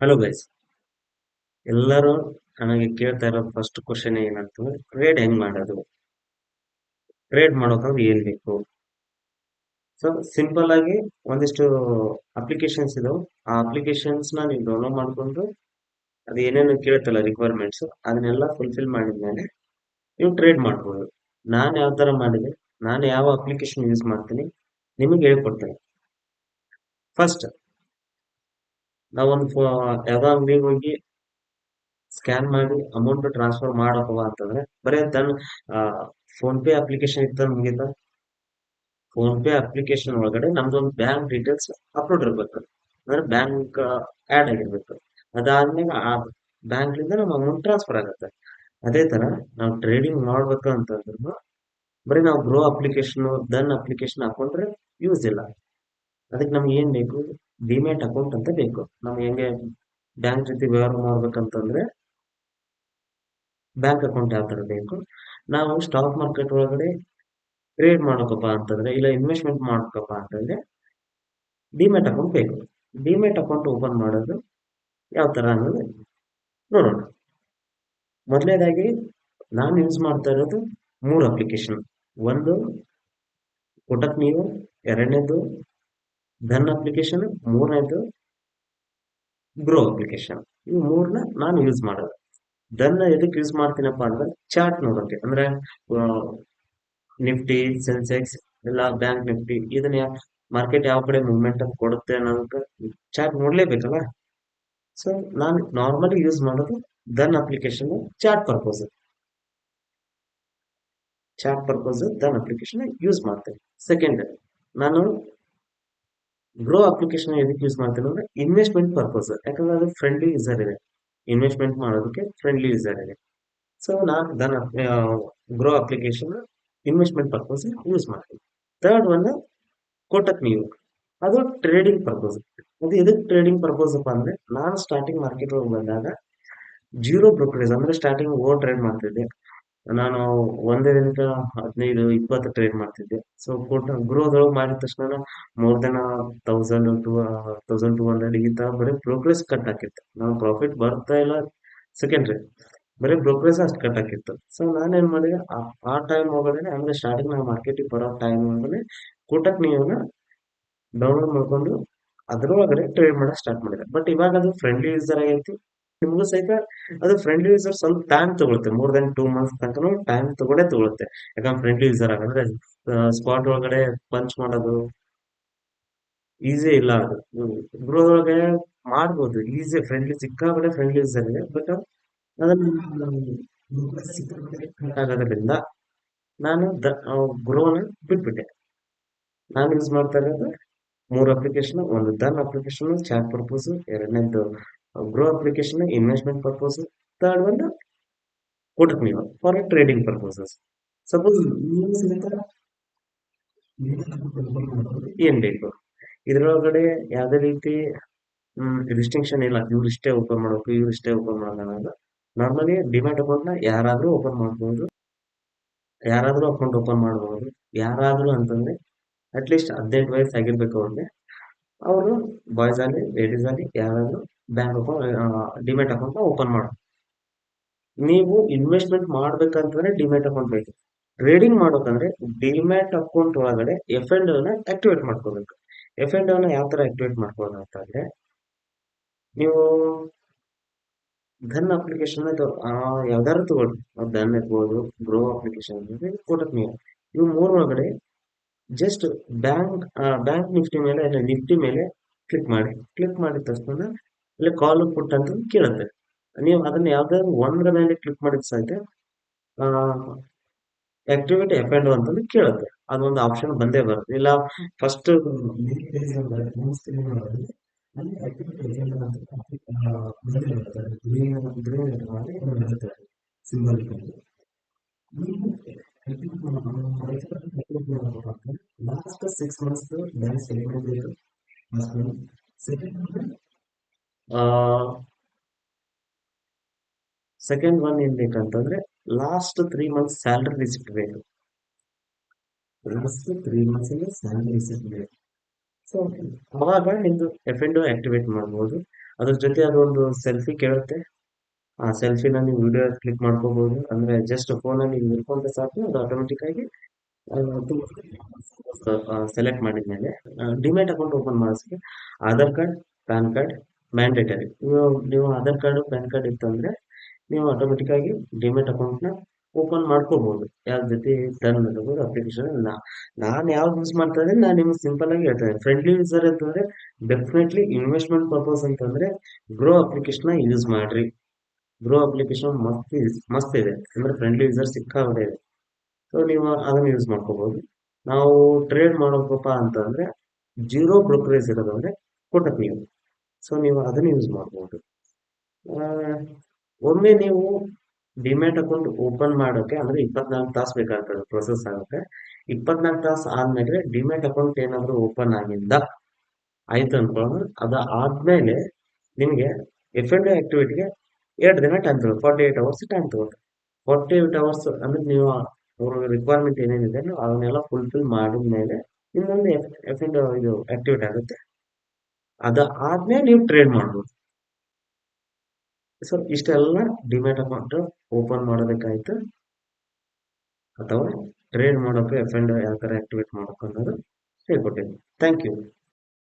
Hello guys, ಎಲ್ಲರೂ ನನಗೆ ಕೇಳ್ತಾ ಇರೋ ಫಸ್ಟ್ ಕ್ವಶನ್ ಏನಂತಂದ್ರೆ ಟ್ರೇಡ್ ಹೆಂಗ್ ಮಾಡೋದು. ಟ್ರೇಡ್ ಮಾಡೋಕಂದ್ರೆ ಏನ್ ಬೇಕು? ಸೊ ಸಿಂಪಲ್ ಆಗಿ ಒಂದಿಷ್ಟು ಅಪ್ಲಿಕೇಶನ್ಸ್ ಇದಾವೆ. ಆ ಅಪ್ಲಿಕೇಶನ್ಸ್ ನ ನೀವು ಡೌನ್ಲೋಡ್ ಮಾಡ್ಕೊಂಡು ಅದು ಏನೇನು ಕೇಳುತ್ತಲ್ಲ ರಿಕ್ವೈರ್ಮೆಂಟ್ಸ್ ಅದನ್ನೆಲ್ಲ ಫುಲ್ಫಿಲ್ ಮಾಡಿದ್ಮೇಲೆ ನೀವು ಟ್ರೇಡ್ ಮಾಡ್ಬೋದು. ನಾನು ಯಾವ ತರ ಮಾಡಿದೆ, ನಾನು ಯಾವ ಅಪ್ಲಿಕೇಶನ್ ಯೂಸ್ ಮಾಡ್ತೀನಿ ನಿಮಗೆ ಹೇಳ್ಕೊಡ್ತೇನೆ. ಫಸ್ಟ್ ನಾವೊಂದು ಯಾವ್ದೋ ಅಂಗಡಿಗೆ ಹೋಗಿ ಸ್ಕ್ಯಾನ್ ಮಾಡಿ ಅಮೌಂಟ್ ಟ್ರಾನ್ಸ್ಫರ್ ಮಾಡಪ್ಪ ಅಂತಂದ್ರೆ ಬರೀ ತನ್ನ ಫೋನ್ ಪೇ ಅಪ್ಲಿಕೇಶನ್ ಇತ್ತ ಮುಗಿತ. ಫೋನ್ ಪೇ ಅಪ್ಲಿಕೇಶನ್ ಒಳಗಡೆ ನಮ್ದೊಂದು ಬ್ಯಾಂಕ್ ಡೀಟೇಲ್ಸ್ ಅಪ್ಲೋಡ್ ಇರ್ಬೇಕು, ಅಂದ್ರೆ ಬ್ಯಾಂಕ್ ಆಡ್ ಆಗಿರ್ಬೇಕು. ಅದಾದ್ಮೇಲೆ ಆ ಬ್ಯಾಂಕ್ಲಿಂದ ನಮ್ಮ ಅಮೌಂಟ್ ಟ್ರಾನ್ಸ್ಫರ್ ಆಗುತ್ತೆ. ಅದೇ ತರ ನಾವು ಟ್ರೇಡಿಂಗ್ ಮಾಡ್ಬೇಕು ಅಂತಂದ್ರು ಬರೀ ನಾವು ಗ್ರೋ ಅಪ್ಲಿಕೇಶನ್ ದನ್ ಅಪ್ಲಿಕೇಶನ್ ಹಾಕೊಂಡ್ರೆ ಯೂಸ್ ಇಲ್ಲ. ಅದಕ್ಕೆ ನಮ್ಗೆ ಏನ್ ಬೇಕು? ಡಿಮ್ಯಾಟ್ ಅಕೌಂಟ್ ಅಂತ ಬೇಕು. ನಮ್ಗೆ ಹೆಂಗೆ ಬ್ಯಾಂಕ್ ಜೊತೆ ವ್ಯವಹಾರ ಮಾಡ್ಬೇಕಂತಂದ್ರೆ ಬ್ಯಾಂಕ್ ಅಕೌಂಟ್ ಯಾವ ತರ ಬೇಕು. ನಾವು ಸ್ಟಾಕ್ ಮಾರ್ಕೆಟ್ ಒಳಗಡೆ ಟ್ರೇಡ್ ಮಾಡಬೇಕಪ್ಪ ಅಂತಂದ್ರೆ ಇಲ್ಲ ಇನ್ವೆಸ್ಟ್ಮೆಂಟ್ ಮಾಡಬೇಕಪ್ಪ ಅಂತಂದ್ರೆ ಡಿಮ್ಯಾಟ್ ಅಕೌಂಟ್ ಬೇಕು. ಡಿಮ್ಯಾಟ್ ಅಕೌಂಟ್ ಓಪನ್ ಮಾಡೋದು ಯಾವ ತರ ಅನ್ನೋದು ನೋಡೋಣ. ಮೊದಲನೇದಾಗಿ ನಾನು ಯೂಸ್ ಮಾಡ್ತಾ ಇರೋದು ಮೂರು ಅಪ್ಲಿಕೇಶನ್. ಒಂದು ಕೊಟಕ್ ನೀವು, ಎರಡನೇದು ಧನ್ ಅಪ್ಲಿಕೇಶನ್, ಮೂರನೇದು ಗ್ರೋ ಅಪ್ಲಿಕೇಶನ್. ಇವು ಮೂರನ್ನ ನಾನು ಯೂಸ್ ಮಾಡೋದು. ಧನ್ ಎದಕ್ಕೆ ಯೂಸ್ ಮಾಡ್ತೀನಪ್ಪ ಅಂದ್ರೆ ಚಾರ್ಟ್ ನೋಡೋಕೆ, ಅಂದ್ರೆ ನಿಫ್ಟಿ, ಸೆನ್ಸೆಕ್ಸ್ ಇಲ್ಲ ಬ್ಯಾಂಕ್ ನಿಫ್ಟಿ ಇದನ್ನ ಮಾರ್ಕೆಟ್ ಯಾವ ಕಡೆ ಮೂವ್ಮೆಂಟ್ ಕೊಡುತ್ತೆ ಅನ್ನೋದಕ್ಕೆ ಚಾರ್ಟ್ ನೋಡ್ಲೇಬೇಕಲ್ಲ. ಸೊ ನಾನು ನಾರ್ಮಲಿ ಯೂಸ್ ಮಾಡೋದು Dhan application chart purpose Dhan application use ಮಾಡ್ತೇನೆ. ಸೆಕೆಂಡ್, ನಾನು ಗ್ರೋ ಅಪ್ಲಿಕೇಶನ್ ಎದಕ್ಕೆ ಯೂಸ್ ಮಾಡ್ತೇನೆ ಅಂದ್ರೆ ಇನ್ವೆಸ್ಟ್ಮೆಂಟ್ ಪರ್ಪಸ್, ಯಾಕಂದ್ರೆ ಅದು ಫ್ರೆಂಡ್ಲಿ ಯೂಸರ್ ಇದೆ, ಇನ್ವೆಸ್ಟ್ಮೆಂಟ್ ಮಾಡೋದಕ್ಕೆ ಫ್ರೆಂಡ್ಲಿ ಯೂಸರ್ ಇದೆ. ಸೊ ನಾನು grow application investment purpose use ಮಾಡ್ತೀನಿ. ಥರ್ಡ್ ಒನ್ ಕೋಟಕ್ ನೀವು, ಅದು ಟ್ರೇಡಿಂಗ್ ಪರ್ಪಸ್. ಅದು ಎದಕ್ಕೆ ಟ್ರೇಡಿಂಗ್ ಪರ್ಪಸ್ ಅಪ್ಪ ಅಂದ್ರೆ ನಾನು ಸ್ಟಾರ್ಟಿಂಗ್ ಮಾರ್ಕೆಟ್ ಒಳಗೆ ಬಂದಾಗ ಜೀರೋ ಬ್ರೋಕರೇಜ್ ಅಂದ್ರೆ ಸ್ಟಾರ್ಟಿಂಗ್ ಓವರ್ ಟ್ರೇಡ್ ಮಾಡ್ತಿದ್ದೆ. ನಾನು ಒಂದೇ ದಿನಕ್ಕೆ 15-20 ಟ್ರೇಡ್ ಮಾಡ್ತಿದ್ದೆ. ಸೊ ಗ್ರೋದೊಳಗೆ ಮಾಡಿದ ತಕ್ಷಣ ಮೋರ್ ದೆನ್ 1000 to 1200 ಈ ತರ ಬರೀ ಬ್ರೋಕರೇಜ್ ಕಟ್ ಹಾಕಿತ್ತು. ನಾವು ಪ್ರಾಫಿಟ್ ಬರ್ತಾ ಇಲ್ಲ ಸೆಕೆಂಡ್ರಿ, ಬರೀ ಬ್ರೋಕರೇಜ್ ಅಷ್ಟು ಕಟ್ ಹಾಕಿತ್ತು. ಸೊ ನಾನೇನ್ ಮಾಡಿದೆ, ಆ ಟೈಮ್ ಒಳಗಡೆ ಅಂದ್ರೆ ಸ್ಟಾರ್ಟಿಂಗ್ ನಾವು ಮಾರ್ಕೆಟಿಗೆ ಬರೋ ಟೈಮ್ ಒಳಗಡೆ ಕೋಟಕ್ ನೀವನ್ನ ಡೌನ್ಲೋಡ್ ಮಾಡ್ಕೊಂಡು ಅದ್ರೊಳಗಡೆ ಟ್ರೇಡ್ ಮಾಡಕ್ ಸ್ಟಾರ್ಟ್ ಮಾಡಿದೆ. ಬಟ್ ಇವಾಗ ಅದು ಫ್ರೆಂಡ್ಲಿ ಯೂಸರ್ ಆಗೈತಿ. ನಿಮಗೂ ಸಹಿತ ಅದು ಫ್ರೆಂಡ್ಲಿ ಯೂಸರ್ ಸ್ವಲ್ಪ ಟೈಮ್ ತಗೊಳುತ್ತೆ, ಮೋರ್ ದನ್ 2 ಮಂತ್ಸ್ ತನಕ ಟೈಮ್ ತಗೊಳುತ್ತೆ. ಯಾಕಂದ್ರೆ ಫ್ರೆಂಡ್ಲಿ ಯೂಸರ್ ಆಗಂದ್ರೆ ಸ್ಪಾಟ್ ಒಳಗಡೆ ಪಂಚ್ ಮಾಡೋದು ಈಸಿ ಇಲ್ಲ. ಅದು ಒಳಗೆ ಮಾಡ್ಬೋದು ಈಸಿ, ಫ್ರೆಂಡ್ಲಿ ಸಿಕ್ಕಾಪಟ್ಟೆ ಫ್ರೆಂಡ್ಲಿ ಯೂಸರ್ ಇದೆ. ಬಟ್ ಅದನ್ನ ಸಿಕ್ಕಾಪಟ್ಟೆ cut ಆಗೋದ್ರಿಂದ ನಾನು ಗ್ರೋನ ಬಿಟ್ಬಿಟ್ಟೆ. ನಾನು ಯೂಸ್ ಮಾಡ್ತಾ ಇರೋದು ಮೂರು ಅಪ್ಲಿಕೇಶನ್. ಒಂದು ಧನ್ ಅಪ್ಲಿಕೇಶನ್ ಚಾಟ್ ಪರ್ಪಸ್, ಎರಡನೇದು grow application investment purpose, third ಒಂದು ಕೋಟಕ್ ನೀವು ಫಾರ್ ಟ್ರೇಡಿಂಗ್ ಪರ್ಪಸಸ್. ಸಪೋಸ್ ಏನ್ ಬೇಕು ಇದ್ರೊಳಗಡೆ ಯಾವ್ದೇ ರೀತಿ ರಿಸ್ಟ್ರಿಕ್ಷನ್ ಇಲ್ಲ, ಇವ್ರಿಷ್ಟೇ ಓಪನ್ ಮಾಡಬೇಕು ಇವ್ರಿಷ್ಟೇ ಓಪನ್ ಮಾಡೋದು. ನಾರ್ಮಲಿ ಡಿಮ್ಯಾಟ್ ಅಕೌಂಟ್ ನ ಯಾರಾದ್ರೂ ಓಪನ್ ಮಾಡಬಹುದು, ಯಾರಾದ್ರೂ ಅಕೌಂಟ್ ಓಪನ್ ಮಾಡಬಹುದು. ಯಾರಾದ್ರೂ ಅಂತಂದ್ರೆ ಅಟ್ಲೀಸ್ಟ್ 18 ವಯಸ್ಸು ಆಗಿರ್ಬೇಕು ಅವ್ರಿಗೆ. ಅವರು ಬಾಯ್ಸ್ ಆಗಲಿ ಲೇಡೀಸ್ ಆಗಲಿ ಯಾರಾದ್ರೂ bank account demat account open ಮಾಡಬಹುದು. ನೀವು ಇನ್ವೆಸ್ಟ್ಮೆಂಟ್ ಮಾಡ್ಬೇಕಂತಂದ್ರೆ ಡಿಮ್ಯಾಟ್ ಅಕೌಂಟ್ ಬೇಕು. ಟ್ರೇಡಿಂಗ್ ಮಾಡ್ಬೇಕಂದ್ರೆ ಡಿಮ್ಯಾಟ್ ಅಕೌಂಟ್ ಒಳಗಡೆ ಎಫ್ ಅಂಡ್ ನ ಆಕ್ಟಿವೇಟ್ ಮಾಡ್ಕೋಬೇಕು. ಎಫ್ ಅಂಡ್ ನ ಯಾವ ತರ ಆಕ್ಟಿವೇಟ್ ಮಾಡ್ಕೋಬೇಕು ಅಂತಂದ್ರೆ ನೀವು ಧನ್ ಅಪ್ಲಿಕೇಶನ್ ಯಾವ್ದಾದ್ರು ತಗೊಳ್ಳಿ, ಧನ್ ಇರ್ಬೋದು, ಗ್ರೋ ಅಪ್ಲಿಕೇಶನ್ ಇರ್ಬೋದು, ಕೋಟಕ್ ನೀವು, ಇವು ಮೂರ್ ಒಳಗಡೆ ಜಸ್ಟ್ ಬ್ಯಾಂಕ್ ನಿಫ್ಟಿ ಮೇಲೆ ಇಲ್ಲ ನಿಫ್ಟಿ ಮೇಲೆ ಕ್ಲಿಕ್ ಮಾಡಿದ ತಕ್ಷಣ ಇಲ್ಲಿ ಕಾಲ್ ಪುಟ್ ಅಂತ ಕೇಳುತ್ತೆ. ನೀವು ಅದನ್ನ ಯಾವ್ದಾದ್ರು ಒಂದರ ಮೇಲೆ ಕ್ಲಿಕ್ ಮಾಡಿದ ಸಹಿತ ಆಕ್ಟಿವೇಟ್ ಎಫ್ ಅಂಡ್ ಅಂತಂದು ಕೇಳುತ್ತೆ. ಅದೊಂದು ಆಪ್ಷನ್ ಬಂದೇ ಬರುತ್ತೆ. ಇಲ್ಲ first last 6 months bank statement ಬೇಕು. ಸೆಕೆಂಡ್ ಒನ್ ಏನ್ ಬೇಕಂತಂದ್ರೆ ಲಾಸ್ಟ್ 3 ಮಂತ್ಸ್ ಸ್ಯಾಲರಿ ರಿಸಿಪ್ಟ್ ಬೇಕು. ಲಾಸ್ಟ್ 3 ಮಂತ್ಸ್ ಸ್ಯಾಲರಿ ರಿಸಿಪ್ಟ್ ಬೇಕು. ಸೊ ಅವಾಗ ನಿಮ್ದು ಎಫ್ ಅಂಡ್ ಆಕ್ಟಿವೇಟ್ ಮಾಡ್ಬೋದು. ಅದ್ರ ಜೊತೆ ಅದೊಂದು ಸೆಲ್ಫಿ ಕೇಳುತ್ತೆ. ಆ ಸೆಲ್ಫಿನ ನೀವು ವಿಡಿಯೋ ಕ್ಲಿಕ್ ಮಾಡ್ಕೋಬಹುದು. ಅಂದ್ರೆ ಜಸ್ಟ್ ಫೋನಲ್ಲಿ ಹಿಡ್ಕೊಂಡ್ರೆ ಸಾಕು, ಅದು ಆಟೋಮೆಟಿಕ್ ಆಗಿ ಸೆಲೆಕ್ಟ್ ಮಾಡಿದ್ಮೇಲೆ ಡಿಮ್ಯಾಟ್ ಅಕೌಂಟ್ ಓಪನ್ ಮಾಡಿಸಿ Aadhaar card, PAN card mandatory. ನೀವು ಆಧಾರ್ ಕಾರ್ಡ್, ಪ್ಯಾನ್ ಕಾರ್ಡ್ ಇತ್ತು ಅಂದ್ರೆ ನೀವು ಆಟೋಮೆಟಿಕ್ ಆಗಿ ಡಿಮ್ಯಾಟ್ ಅಕೌಂಟ್ನ ಓಪನ್ ಮಾಡ್ಕೋಬಹುದು. ಯಾವ್ದು ಜೊತೆ ಟರ್ನ್ ತಗೋದು ಅಪ್ಲಿಕೇಶನ್. ನಾನು ಯಾವ್ದು ಯೂಸ್ ಮಾಡ್ತಾ ಇದ್ದೀನಿ ನಾನು ನಿಮ್ಗೆ ಸಿಂಪಲ್ ಆಗಿ ಹೇಳ್ತೇನೆ. ಫ್ರೆಂಡ್ಲಿ ಯೂಸರ್ ಅಂತಂದ್ರೆ ಡೆಫಿನೆಟ್ಲಿ ಇನ್ವೆಸ್ಟ್ಮೆಂಟ್ ಪರ್ಪಸ್ ಅಂತಂದ್ರೆ ಗ್ರೋ ಅಪ್ಲಿಕೇಶನ್ ಯೂಸ್ ಮಾಡ್ರಿ. ಗ್ರೋ ಅಪ್ಲಿಕೇಶನ್ ಮಸ್ತ್ ಇದೆ, ಅಂದ್ರೆ ಫ್ರೆಂಡ್ಲಿ ಯೂಸರ್ ಸಿಕ್ಕಾಪಟ್ಟೆ ಇದೆ. ಸೊ ನೀವು ಅದನ್ನ ಯೂಸ್ ಮಾಡ್ಕೋಬಹುದು. ನಾವು ಟ್ರೇಡ್ ಮಾಡೋಕಪ್ಪ ಅಂತಂದ್ರೆ ಜೀರೋ ಬ್ರೋಕರೇಜ್ ಇರೋದಂದ್ರೆ ಕೊಟಕ್ ನೀವು. ಸೊ ನೀವು ಅದನ್ನ ಯೂಸ್ ಮಾಡ್ಬೋದು. ಆ, ಒಮ್ಮೆ ನೀವು ಡಿಮ್ಯಾಟ್ ಅಕೌಂಟ್ ಓಪನ್ ಮಾಡೋಕೆ ಅಂದ್ರೆ 24 ತಾಸು ಬೇಕಾಗ್ತದೆ ಪ್ರೊಸೆಸ್ ಆಗುತ್ತೆ. 24 ತಾಸು ಆದ್ಮೇಲೆ ಡಿಮ್ಯಾಟ್ ಅಕೌಂಟ್ ಏನಾದ್ರು ಓಪನ್ ಆಗಿಂದ ಆಯ್ತು ಅನ್ಕೊಳ್ಳೋಣ. ಅದ ಆದ್ಮೇಲೆ ನಿಮಗೆ F&O ಆಕ್ಟಿವಿಟಿಗೆ 2 ದಿನ ಟೈಮ್ ತಗೊಳ್ಳುತ್ತೆ. 48 hours ಟೈಮ್ ತಗೊಳುತ್ತೆ. 48 hours ಅಂದ್ರೆ ನೀವು ಅವ್ರ ರಿಕ್ವೈರ್ಮೆಂಟ್ ಏನೇನಿದೆ ಅವನ್ನೆಲ್ಲ ಫುಲ್ಫಿಲ್ ಮಾಡಿದ್ಮೇಲೆ ಇನ್ನೊಂದು F&O ಇದು ಆಕ್ಟಿವೇಟ್ ಆಗುತ್ತೆ. ಅದ ಆದ್ಮೇಲೆ ನೀವು ಟ್ರೇಡ್ ಮಾಡ್ಬೋದು. ಸೊ ಇಷ್ಟೆಲ್ಲ ಡಿಮ್ಯಾಟ್ ಅಕೌಂಟ್ ಓಪನ್ ಮಾಡೋದಕ್ಕಾಯ್ತು, ಅಥವಾ ಟ್ರೇಡ್ ಮಾಡೋಕೆ F&O ಯಾವ ತರ ಆಕ್ಟಿವೇಟ್ ಮಾಡೋಕೆ ಅನ್ನೋದು ಹೇಳ್ಕೊಟ್ಟಿದ್ದೀನಿ. Thank you.